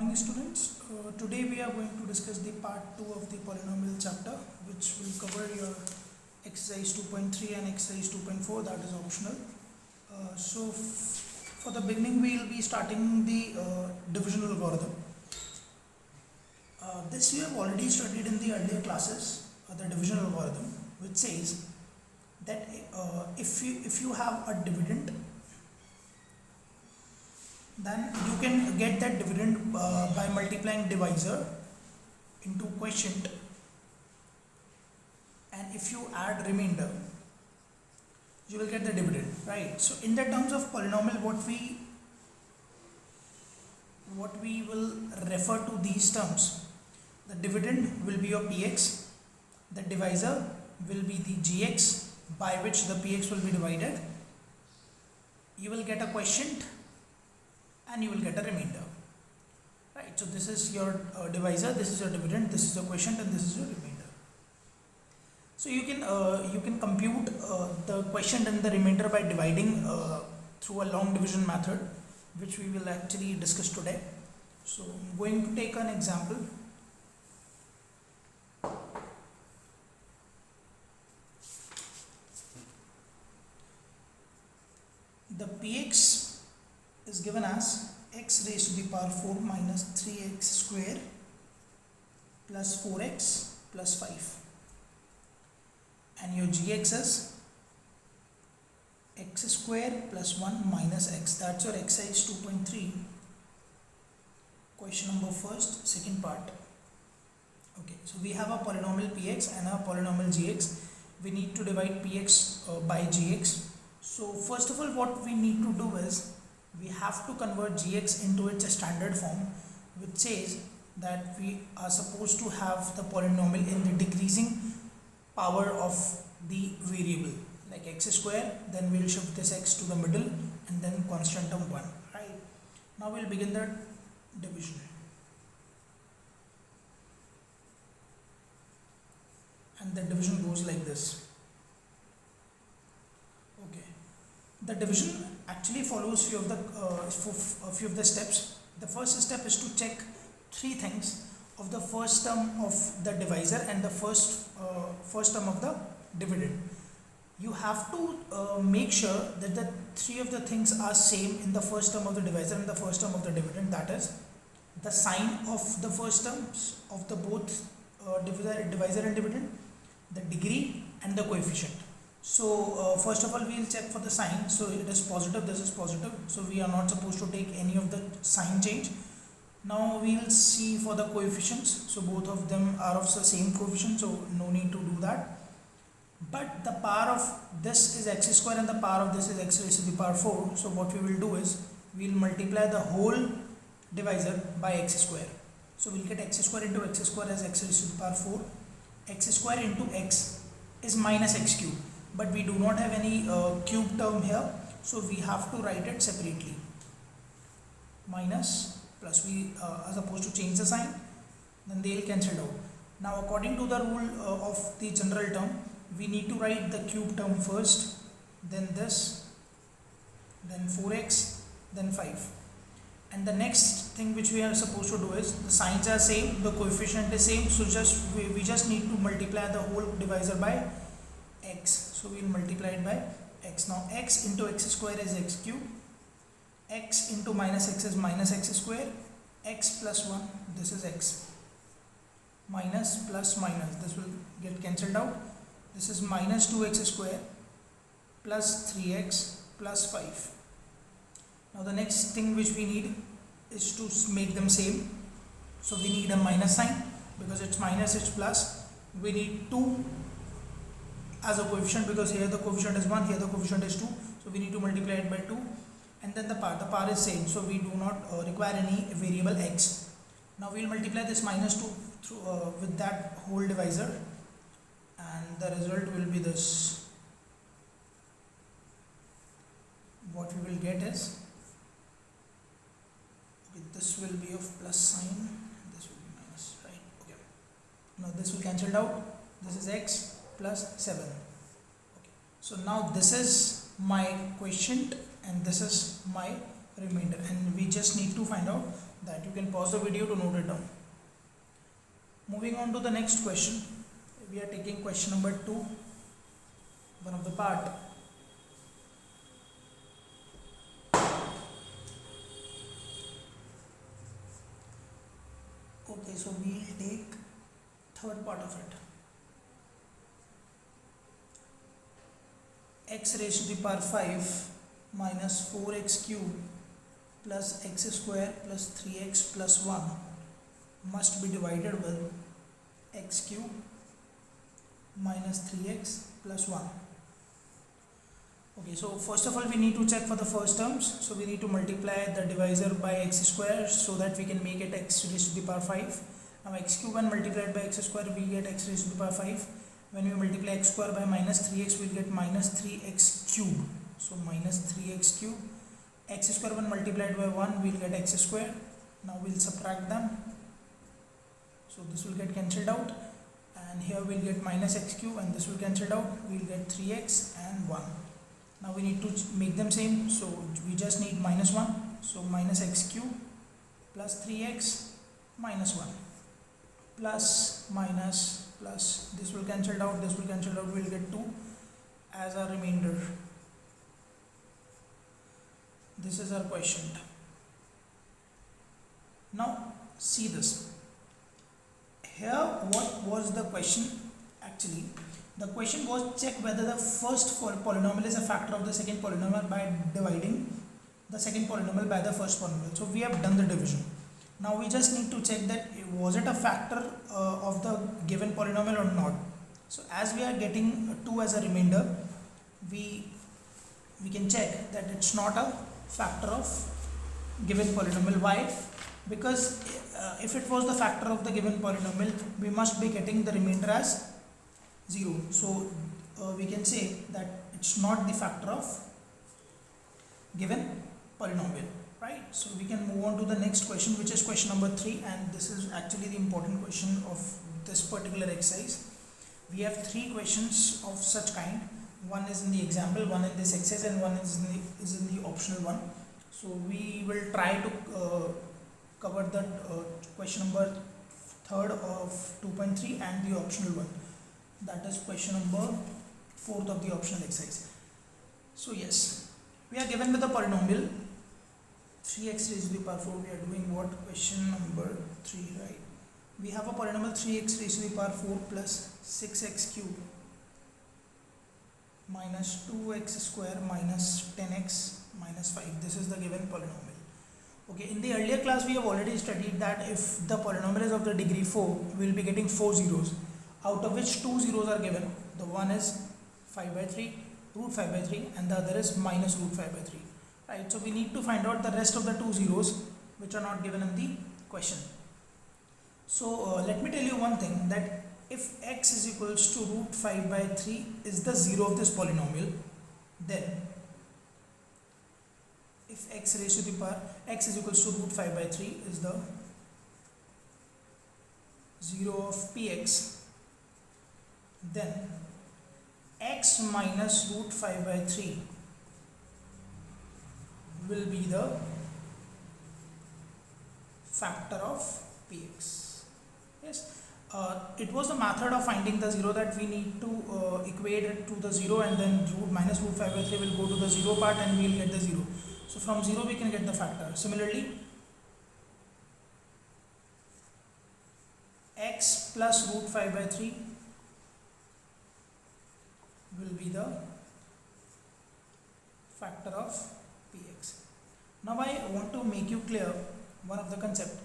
morning students. Today we are going to discuss the part 2 of the polynomial chapter, which will cover your exercise 2.3 and exercise 2.4, that is optional. For the beginning we will be starting the division algorithm. This we have already studied in the earlier classes, the division algorithm, which says that if you have a dividend, then you can get that dividend by multiplying divisor into quotient, and if you add remainder you will get the dividend, right? So in the terms of polynomial, what we will refer to these terms, the dividend will be your px, the divisor will be the gx by which the px will be divided, you will get a quotient and you will get a remainder, right? So this is your divisor, this is your dividend, this is your quotient, and this is your remainder. So you can compute the quotient and the remainder by dividing through a long division method, which we will actually discuss today. So I'm going to take an example. The px is given as x raised to the power 4 minus 3x square plus 4x plus 5, and your gx is x square plus 1 minus x. That's your exercise 2.3, question number first, second part. Okay, so we have a polynomial px and a polynomial gx. We need to divide px by gx. So first of all, what we need to do is we have to convert gx into its standard form, which says that we are supposed to have the polynomial in the decreasing power of the variable, like x square, then we'll shift this x to the middle, and then constant term 1, right? Now we'll begin the division. And the division goes like this. Okay, the division actually follows few of the steps. The first step is to check three things of the first term of the divisor and the first term of the dividend. You have to make sure that the three of the things are same in the first term of the divisor and the first term of the dividend. That is, the sign of the first terms of the both divisor and dividend, the degree, and the coefficient. So first of all, we will check for the sign. So it is positive, this is positive, so we are not supposed to take any of the sign change. Now we will see for the coefficients. So both of them are of the same coefficient, so no need to do that. But the power of this is x square and the power of this is x raised to the power 4. So what we will do is we will multiply the whole divisor by x square. So we'll get x square into x square as x raised to the power 4. X square into x is minus x cube, but we do not have any cube term here, so we have to write it separately. Minus plus, we are supposed to change the sign, then they will cancel out. Now according to the rule of the general term, we need to write the cube term first, then this, then 4x, then 5. And the next thing which we are supposed to do is, the signs are same, the coefficient is same, so we just need to multiply the whole divisor by x. So we will multiply it by x. Now x into x square is x cube, x into minus x is minus x square, x plus 1, this is x, minus plus minus, this will get cancelled out, this is minus 2x square plus 3x plus 5. Now the next thing which we need is to make them same. So we need a minus sign, because it's minus, it's plus. We need 2 as a coefficient, because here the coefficient is 1, here the coefficient is 2. So we need to multiply it by 2. And then the power is same, so we do not require any variable x. Now we will multiply this minus 2 through, with that whole divisor, and the result will be this. What we will get is, this will be of plus sign, this will be minus, right? Okay. Now this will cancel out, this is x plus 7. Okay. So now this is my quotient and this is my remainder, and we just need to find out that. You can pause the video to note it down. Moving on to the next question, we are taking question number 2, one of the part. Okay, so we'll take third part of it. X raised to the power 5 minus 4x cube plus x square plus 3x plus 1 must be divided with x cube minus 3x plus 1. Okay, so first of all we need to check for the first terms. So we need to multiply the divisor by x square so that we can make it x raised to the power 5. Now x cube when multiplied by x square we get x raised to the power 5. When we multiply x square by minus 3x we will get minus 3x cube. So minus 3x cube. X square when multiplied by 1 we will get x square. Now we will subtract them. So this will get cancelled out, and here we will get minus x cube, and this will cancel out. We will get 3x and 1. Now we need to make them same, so we just need minus 1. So minus x cube plus 3x minus 1 plus minus plus, this will cancel out, this will cancel out, we will get 2 as our remainder. This is our quotient. Now see this. Here what was the question? Actually the question was check whether the first polynomial is a factor of the second polynomial by dividing the second polynomial by the first polynomial. So we have done the division. Now we just need to check that was it a factor of the given polynomial or not. So as we are getting 2 as a remainder, we can check that it's not a factor of given polynomial. Why? Because if it was the factor of the given polynomial, we must be getting the remainder as 0. So we can say that it's not the factor of given polynomial, right? So we can move on to the next question, which is question number 3, and this is actually the important question of this particular exercise. We have 3 questions of such kind. One is in the example, one in this exercise, and one is in the optional one. So we will try to cover the question number 3rd of 2.3 and the optional one, that is question number 4th of the optional exercise. So yes, we are given with the polynomial 3x raised to the power 4. We are doing what? Question number 3, right? We have a polynomial 3x raised to the power 4 plus 6x cube minus 2x square minus 10x minus 5. This is the given polynomial. Okay, in the earlier class we have already studied that if the polynomial is of the degree 4, we will be getting 4 zeros, out of which 2 zeros are given. The one is 5 by 3, root 5 by 3, and the other is minus root 5 by 3. Right, so we need to find out the rest of the 2 zeros which are not given in the question. So let me tell you one thing, that if x is equals to root 5 by 3 is the 0 of this polynomial, then if x raised to the power x is equals to root 5 by 3 is the 0 of px, then x minus root 5 by 3 will be the factor of px. Yes, it was the method of finding the 0 that we need to equate it to the 0, and then minus root 5 by 3 will go to the 0 part and we will get the 0. So from 0 we can get the factor. Similarly, x plus root 5 by 3 will be the factor of px. Now I want to make you clear one of the concept,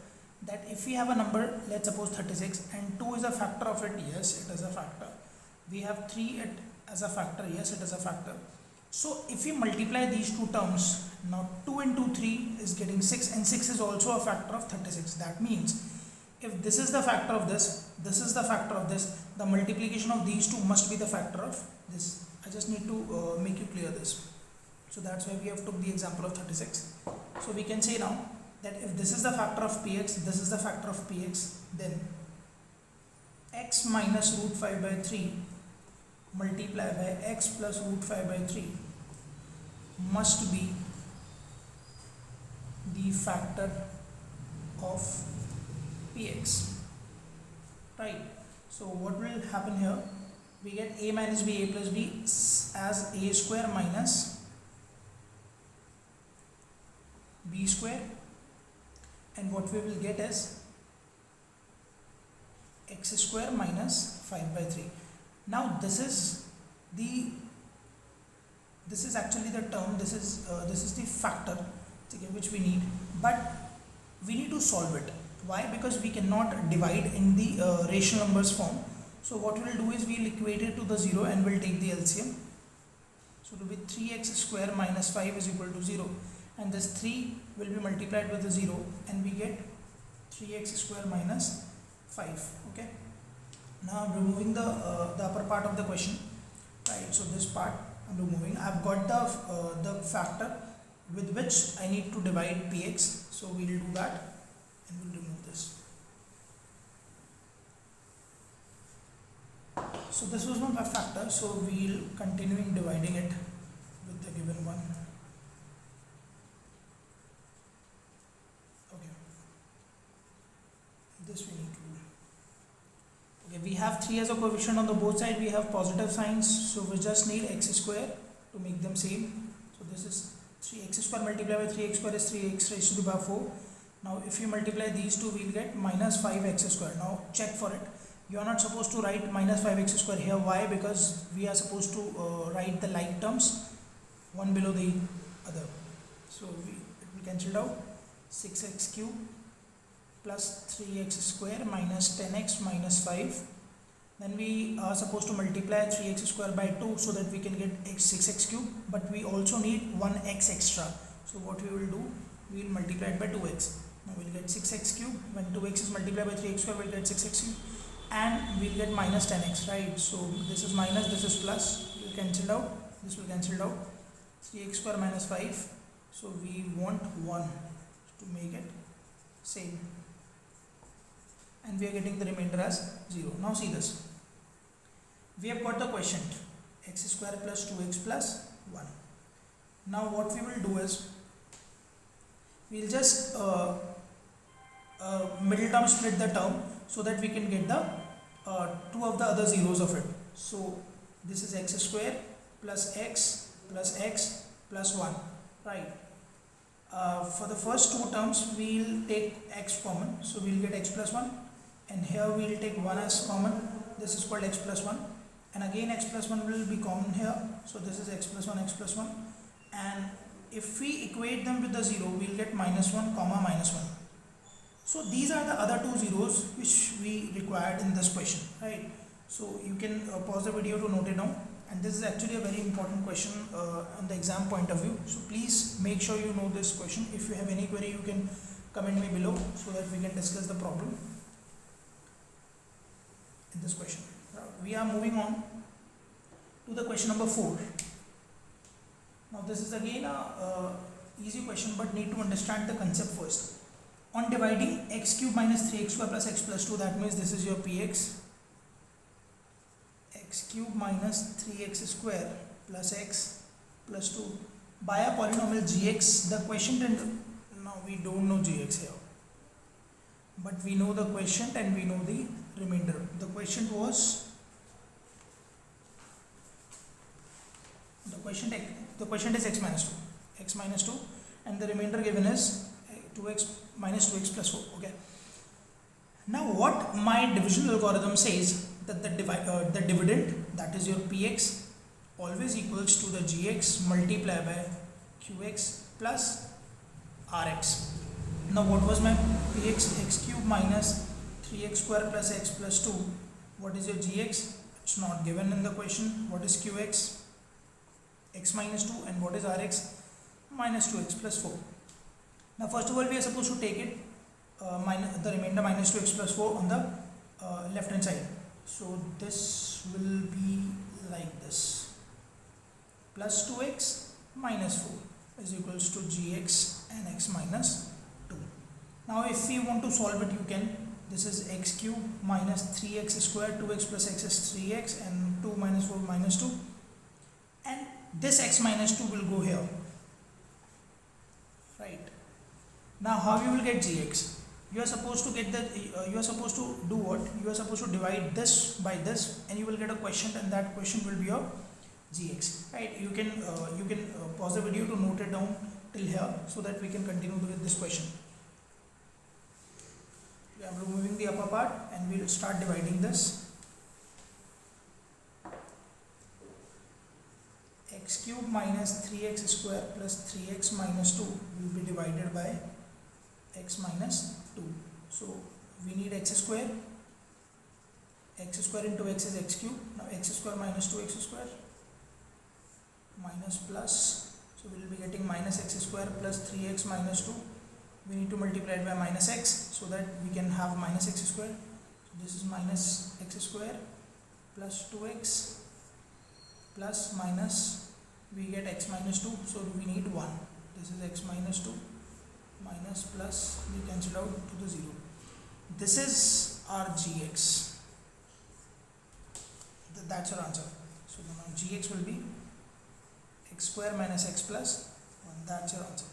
that if we have a number, let's suppose 36, and 2 is a factor of it, yes it is a factor. We have 3 as a factor, yes it is a factor. So if we multiply these two terms, now 2 into 3 is getting 6, and 6 is also a factor of 36. That means if this is the factor of this is the factor of this, the multiplication of these two must be the factor of this. I just need to make you clear this. So that's why we have took the example of 36. So we can say now that if this is the factor of px, this is the factor of px, then x minus root 5 by 3 multiplied by x plus root 5 by 3 must be the factor of px, right? So what will happen here? We get a minus b, a plus b as a square minus b square, and what we will get is x square minus 5 by 3. Now this is actually the term, this is the factor, okay, which we need, but we need to solve it. Why? Because we cannot divide in the rational numbers form. So what we will do is we will equate it to the 0 and we'll take the LCM. So it will be 3x square minus 5 is equal to 0, and this 3 will be multiplied with the 0 and we get 3x square minus 5. Okay. Now I'm removing the upper part of the question, right? So this part I'm removing. I've got the factor with which I need to divide px. So we'll do that and we'll remove this. So this was not my factor, so we'll continuing dividing it with the given one. Okay, this we need to do. Okay, we have 3 as a coefficient on the both sides. We have positive signs, so we just need x square to make them same. So this is 3x square multiplied by 3x square is 3x raised to the power 4. Now if you multiply these two, we'll get minus 5x square. Now check for it. You are not supposed to write minus 5x square here. Why? Because we are supposed to write the like terms one below the other. So it will cancel out. 6x cube plus 3x square minus 10x minus 5. Then we are supposed to multiply 3x square by 2 so that we can get 6x cube, but we also need 1x extra. So what we will do, we will multiply it by 2x. Now we will get 6x cube. When 2x is multiplied by 3x square, we will get 6x cube, and we will get minus 10x, right? So this is minus, this is plus, will cancel out, this will cancel out. 3x square minus 5, so we want 1 to make it same, and we are getting the remainder as 0. Now see this, we have got the quotient x square plus 2x plus 1. Now what we will do is, we will just middle term split the term so that we can get the two of the other zeros of it. So this is x square plus x plus 1, right? For the first two terms we will take x common, so we will get x plus 1, and here we will take 1 as common. This is called x plus 1, and again x plus 1 will be common here, so this is x plus 1, and if we equate them with the 0, we will get minus 1 comma minus 1. So these are the other two zeros which we required in this question, right? So you can pause the video to note it down, and this is actually a very important question on the exam point of view. So please make sure you know this question. If you have any query, you can comment me below so that we can discuss the problem in this question. We are moving on to the question number 4. Now this is again a easy question, but need to understand the concept first. On dividing x cube minus 3x square plus x plus 2, that means this is your px, x cube minus 3x square plus x plus 2 by a polynomial gx. The quotient, and now we don't know gx here, but we know the quotient and we know the remainder. The quotient was, the quotient is x minus 2, and the remainder given is 2x minus 2x plus 4. Okay. Now what my division algorithm says, that the dividend, that is your px, always equals to the gx multiplied by qx plus rx. Now what was my px? X cube minus 3x square plus x plus 2. What is your gx? It's not given in the question. What is qx? X minus 2, and what is rx? Minus 2x plus 4. Now first of all, we are supposed to take it the remainder minus 2x plus 4 on the left hand side. So this will be like this, plus 2x minus 4 is equals to gx and x minus 2. Now if we want to solve it, you can. This is x cube minus 3x square, 2x plus x is 3x, and 2 minus 4 minus 2, and this x minus 2 will go here, right? Now how you will get gx? you are supposed to get the you are supposed to do what? You are supposed to divide this by this, and you will get a question, and that question will be your gx, right? You can pause the video to note it down till here so that we can continue with this question. I am removing the upper part and we will start dividing this. X cube minus 3x square plus 3x minus 2 will be divided by x minus 2. So we need x square into x is x cube. Now x square minus 2x square minus plus, so we will be getting minus x square plus 3x minus 2. We need to multiply it by minus x so that we can have minus x square. So this is minus x square plus 2x plus minus, we get x minus 2, so we need 1. This is x minus 2 minus plus, we cancel out to the 0. This is our gx. That's our answer. So now gx will be x square minus x plus 1. That's your answer.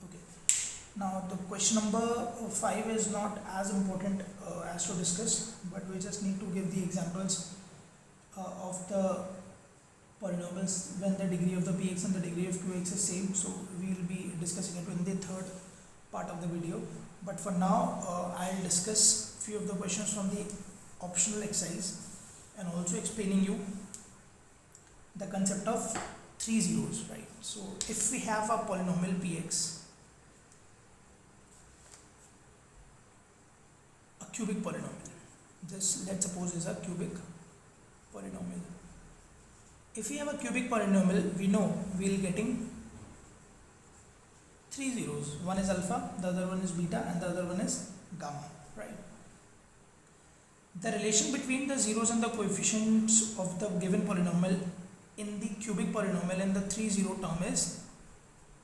Okay. Now the question number 5 is not as important as to discuss, but we just need to give the examples of the polynomials when the degree of the px and the degree of qx is same. So we will be discussing it in the third part of the video. But for now, I'll discuss few of the questions from the optional exercise and also explaining you the concept of 3 zeros, right? So if we have a polynomial px, a cubic polynomial, this let's suppose is a cubic polynomial. If we have a cubic polynomial, we know we'll getting 3 zeros. One is alpha, the other one is beta, and the other one is gamma, right? The relation between the zeros and the coefficients of the given polynomial in the cubic polynomial in the 3 zero term is,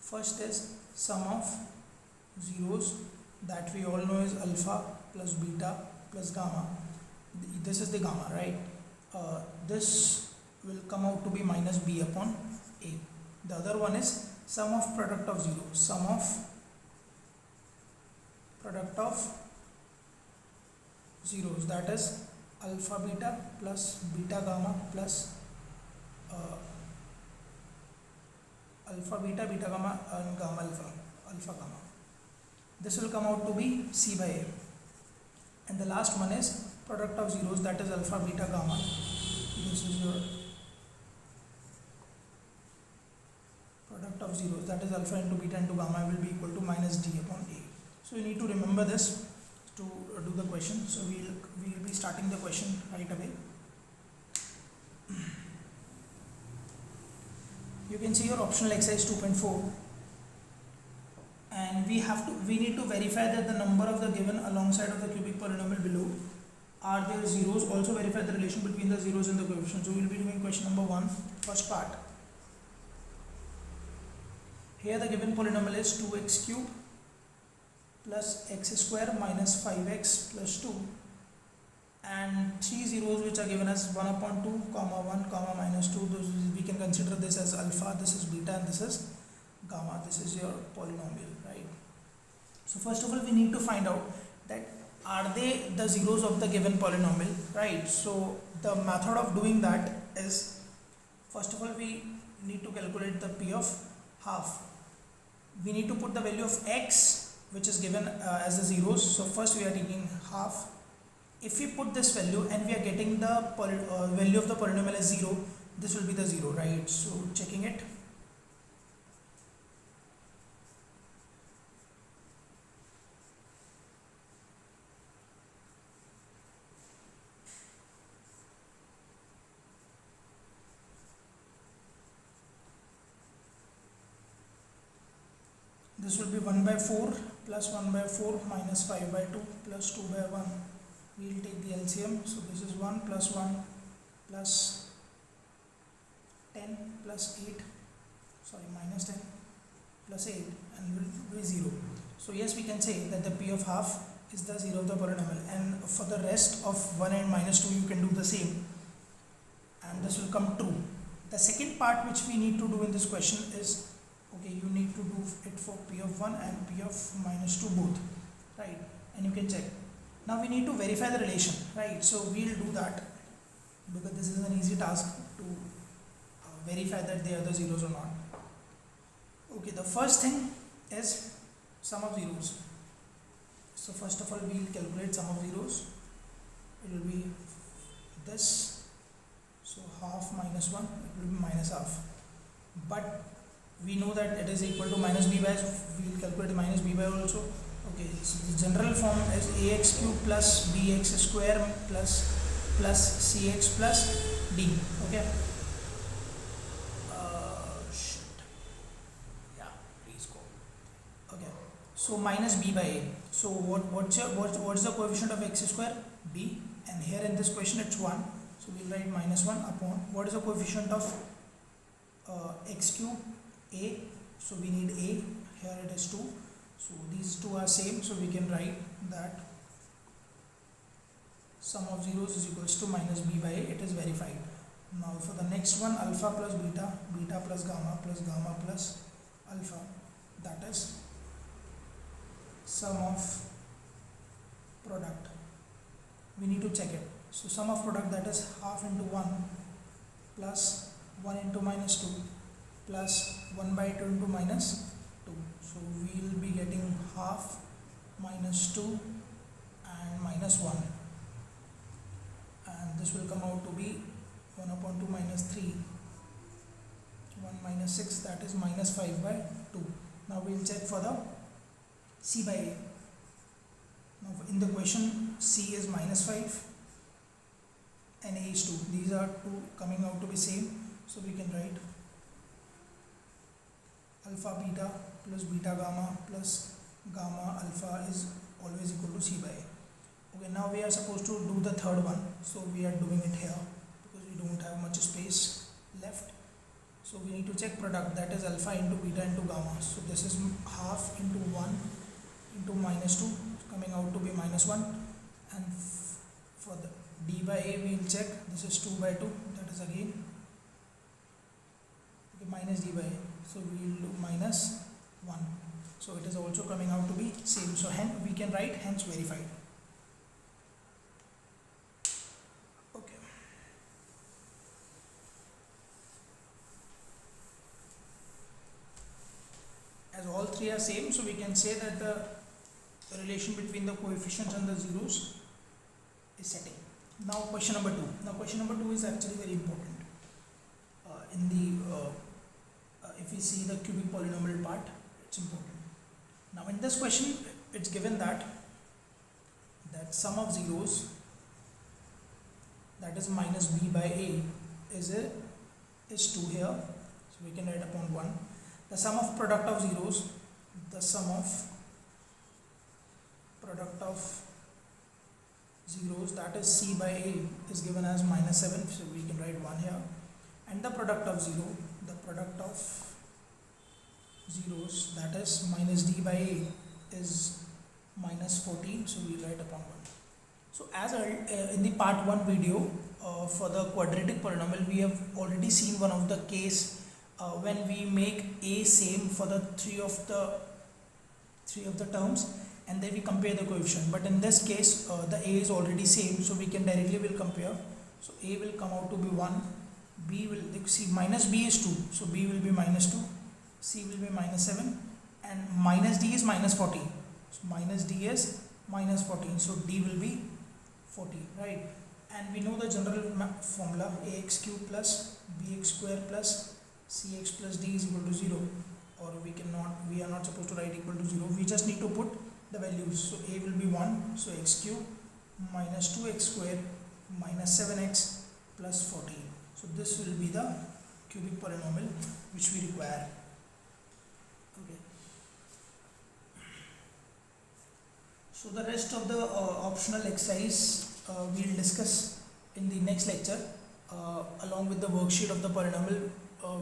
first is sum of zeros, that we all know is alpha plus beta plus gamma. This is the gamma, right? This will come out to be minus b upon a. The other one is sum of product of zeros, sum of product of zeros, that is alpha beta plus beta gamma plus alpha beta, beta gamma, and gamma alpha, alpha gamma. This will come out to be c by a. And the last one is product of zeros, that is alpha beta gamma. This is your product of zeros, that is alpha into beta into gamma, will be equal to minus d upon a. So you need to remember this to do the question. So we will be starting the question right away. You can see your optional exercise 2.4, and we need to verify that the number of the given alongside of the cubic polynomial below are there zeros. Also verify the relation between the zeros and the coefficients. So we will be doing question number 1, first part. Here the given polynomial is 2x cube plus x square minus 5x plus 2, and 3 zeros which are given as 1 upon 2, comma 1, comma minus 2. Those we can consider this as alpha, this is beta, and this is gamma. This is your polynomial, right? So first of all, we need to find out that are they the zeros of the given polynomial, right? So the method of doing that is, first of all, we need to calculate the p of half. We need to put the value of x, which is given as the zeros. So first we are taking half. If we put this value and we are getting the value of the polynomial as 0, this will be the 0, right? So checking it. This will be 1 by 4 plus 1 by 4 minus 5 by 2 plus 2 by 1. We will take the LCM. So this is 1 plus 1 plus 10 plus 8, sorry, minus 10 plus 8, and will be 0. So yes, we can say that the p of half is the 0 of the polynomial, and for the rest of 1 and minus 2 you can do the same, and this will come true. The second part which we need to do in this question is, okay, you need to do it for p of 1 and p of minus 2 both, right? and you can check. Now we need to verify the relation, right? So we'll do that because this is an easy task to verify that they are the zeros or not. Okay, the first thing is sum of zeros. So first of all, we'll calculate sum of zeros. It will be this. So half minus 1, it will be minus half. But we know that it is equal to minus b by, so we will calculate minus b by also. Okay, so the general form is ax cube plus bx square plus cx plus d. Okay. Yeah, please go. Okay. So minus b by a. So what's the coefficient of x square? B. And here in this question it's 1. So we'll write minus 1 upon what is the coefficient of x cube? A. So we need a. Here it is 2. So these two are same. So we can write that sum of zeros is equals to minus b by a. It is verified. Now for the next one, alpha plus beta, beta plus gamma plus alpha, that is sum of product. We need to check it. So sum of product, that is half into 1 plus 1 into minus 2 plus 1 by 2 into minus 2. So we will be getting half minus 2 and minus 1, and this will come out to be 1 upon 2 minus 3, 1 minus 6, that is minus 5 by 2. Now we will check for the c by a. Now in the question, c is minus 5 and a is 2. These are two coming out to be same. So we can write alpha beta plus beta gamma plus gamma alpha is always equal to c by a. Okay, now we are supposed to do the third one. So we are doing it here because we don't have much space left. So we need to check product, that is alpha into beta into gamma. So this is half into 1 into minus 2, coming out to be minus 1. And for the d by a, we will check, this is 2 by 2, that is again okay, minus d by a. So we will do minus 1. So it is also coming out to be same. So hence we can write hence verified. Okay. As all three are same, so we can say that the relation between the coefficients and the zeros is setting. Now question number 2. Now question number 2 is actually very important. In the if we see the cubic polynomial part, it's important. Now in this question, it's given that sum of zeros, that is minus b by a, is 2 here. So we can write upon 1. The sum of product of zeros, the sum of product of zeros, that is c by a, is given as minus 7. So we can write 1 here. And the product of zeros, that is minus d by a, is minus 14. So we write upon 1. So as in the part 1 video for the quadratic polynomial, we have already seen one of the case when we make a same for the three of the terms, and then we compare the coefficient. But in this case, the a is already same, so we can directly will compare. So a will come out to be 1, b will see minus b is 2, so b will be minus 2, c will be minus 7, and minus d is minus 14. So minus d is minus 14, so d will be 40, right? And we know the general formula, ax cube plus bx square plus cx plus d is equal to 0, or we are not supposed to write equal to 0. We just need to put the values. So a will be 1, so x cube minus 2x square minus 7x plus 14. So this will be the cubic polynomial which we require. Okay. So the rest of the optional exercise we will discuss in the next lecture along with the worksheet of the polynomial,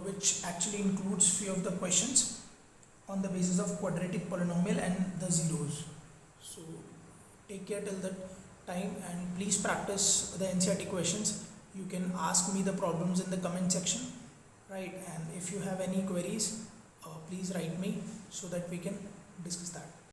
which actually includes few of the questions on the basis of quadratic polynomial and the zeros. So take care till that time, and please practice the NCERT questions. You can ask me the problems in the comment section, right? And if you have any queries, please write me so that we can discuss that.